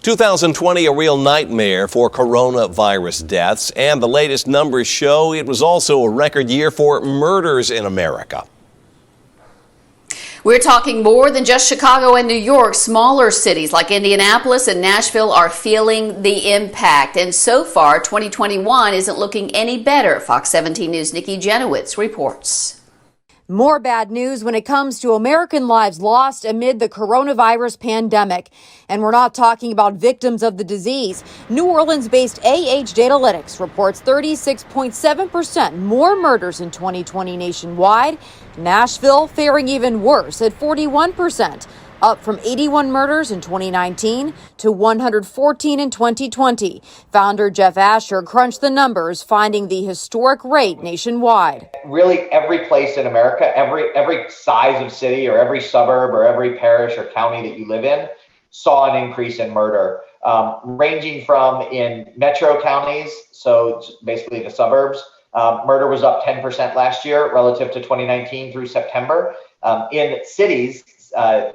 2020, a real nightmare for coronavirus deaths, and the latest numbers show it was also a record year for murders in America. We're talking more than just Chicago and New York. Smaller cities like Indianapolis and Nashville are feeling the impact. And so far, 2021 isn't looking any better. Fox 17 News' Nikki Jenowitz reports. More bad news when it comes to American lives lost amid the coronavirus pandemic. And we're not talking about victims of the disease. New Orleans-based AH Datalytics reports 36.7% more murders in 2020 nationwide. Nashville faring even worse at 41%. Up from 81 murders in 2019 to 114 in 2020. Founder Jeff Asher crunched the numbers, finding the historic rate nationwide. Really every place in America, every size of city or every suburb or every parish or county that you live in saw an increase in murder, ranging from in metro counties, so basically the suburbs, murder was up 10% last year relative to 2019 through September. In cities,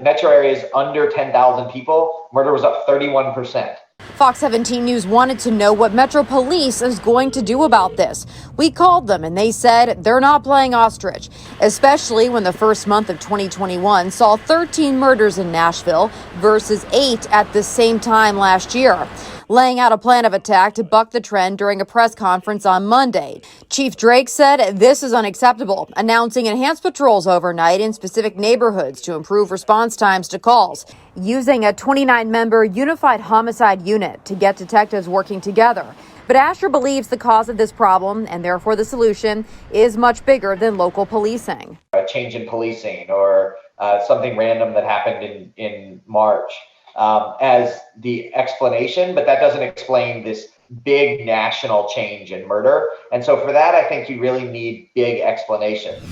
metro areas under 10,000 people, murder was up 31%. Fox 17 News wanted to know what Metro Police is going to do about this. We called them and they said they're not playing ostrich, especially when the first month of 2021 saw 13 murders in Nashville versus 8 at the same time last year. Laying out a plan of attack to buck the trend during a press conference on Monday. Chief Drake said this is unacceptable, announcing enhanced patrols overnight in specific neighborhoods to improve response times to calls, using a 29-member unified homicide unit to get detectives working together. But Asher believes the cause of this problem, and therefore the solution, is much bigger than local policing. A change in policing or something random that happened in March. As the explanation, but that doesn't explain this big national change in murder. And so for that, I think you really need big explanations.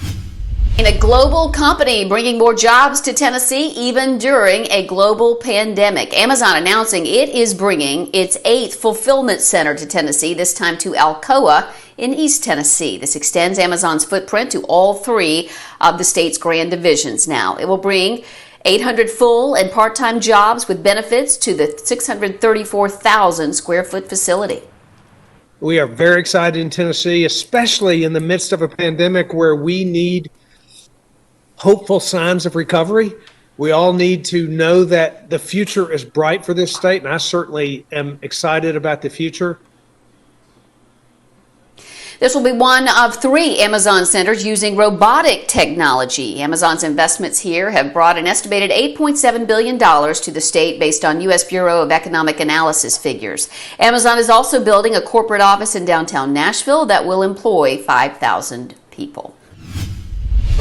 In a global company bringing more jobs to Tennessee even during a global pandemic. Amazon announcing it is bringing its 8th fulfillment center to Tennessee, this time to Alcoa in East Tennessee. This extends Amazon's footprint to all 3 of the state's grand divisions now. It will bring 800 full and part-time jobs with benefits to the 634,000 square foot facility. We are very excited in Tennessee, especially in the midst of a pandemic where we need hopeful signs of recovery. We all need to know that the future is bright for this state, and I certainly am excited about the future. This will be one of 3 Amazon centers using robotic technology. Amazon's investments here have brought an estimated $8.7 billion to the state based on U.S. Bureau of Economic Analysis figures. Amazon is also building a corporate office in downtown Nashville that will employ 5,000 people.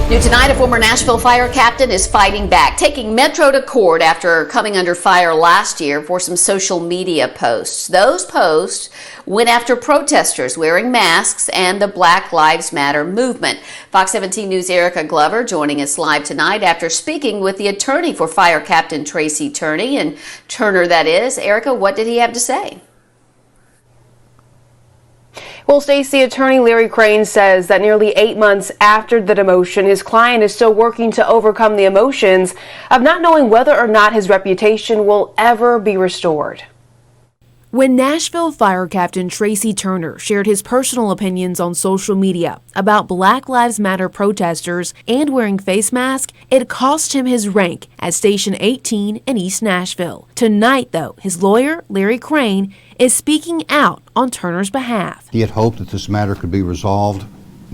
New tonight, a former Nashville fire captain is fighting back, taking Metro to court after coming under fire last year for some social media posts. Those posts went after protesters wearing masks and the Black Lives Matter movement. Fox 17 News' Erica Glover joining us live tonight after speaking with the attorney for fire captain Tracy Turner, that is. Erica, what did he have to say? Well, Stacey, attorney Larry Crane says that nearly 8 months after the demotion, his client is still working to overcome the emotions of not knowing whether or not his reputation will ever be restored. When Nashville Fire Captain Tracy Turner shared his personal opinions on social media about Black Lives Matter protesters and wearing face masks, it cost him his rank at Station 18 in East Nashville. Tonight, though, his lawyer, Larry Crane, is speaking out on Turner's behalf. He had hoped that this matter could be resolved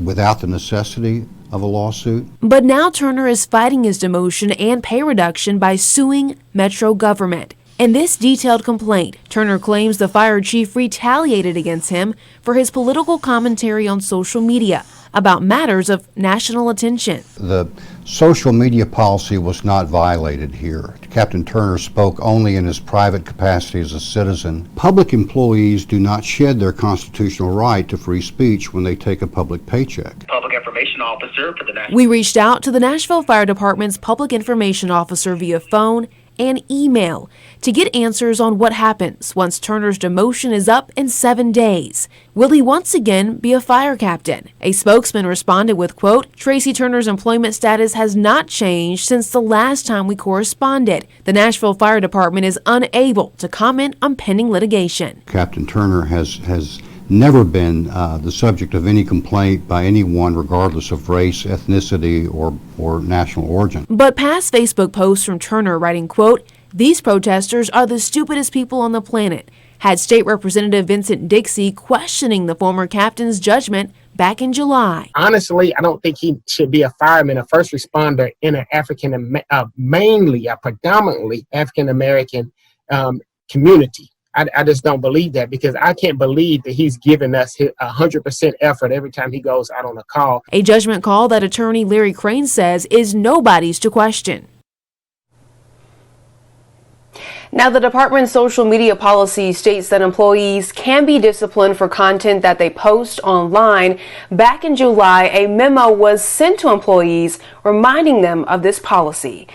without the necessity of a lawsuit. But now Turner is fighting his demotion and pay reduction by suing Metro government. In this detailed complaint, Turner claims the fire chief retaliated against him for his political commentary on social media about matters of national attention. The social media policy was not violated here. Captain Turner spoke only in his private capacity as a citizen. Public employees do not shed their constitutional right to free speech when they take a public paycheck. Public information officer for the Nashville. We reached out to the Nashville Fire Department's public information officer via phone and email to get answers on what happens once Turner's demotion is up in 7 days. Will he once again be a fire captain? A spokesman responded with, quote, "Tracy Turner's employment status has not changed since the last time we corresponded. The Nashville Fire Department is unable to comment on pending litigation." Captain Turner has never been the subject of any complaint by anyone, regardless of race, ethnicity, or national origin. But past Facebook posts from Turner writing, quote, "These protesters are the stupidest people on the planet," had State Representative Vincent Dixie questioning the former captain's judgment back in July. Honestly, I don't think he should be a fireman, a first responder in an mainly a predominantly African-American community. I just don't believe that, because I can't believe that he's giving us 100% effort every time he goes out on a call. A judgment call that attorney Larry Crane says is nobody's to question. Now, the department's social media policy states that employees can be disciplined for content that they post online. Back in July, a memo was sent to employees reminding them of this policy.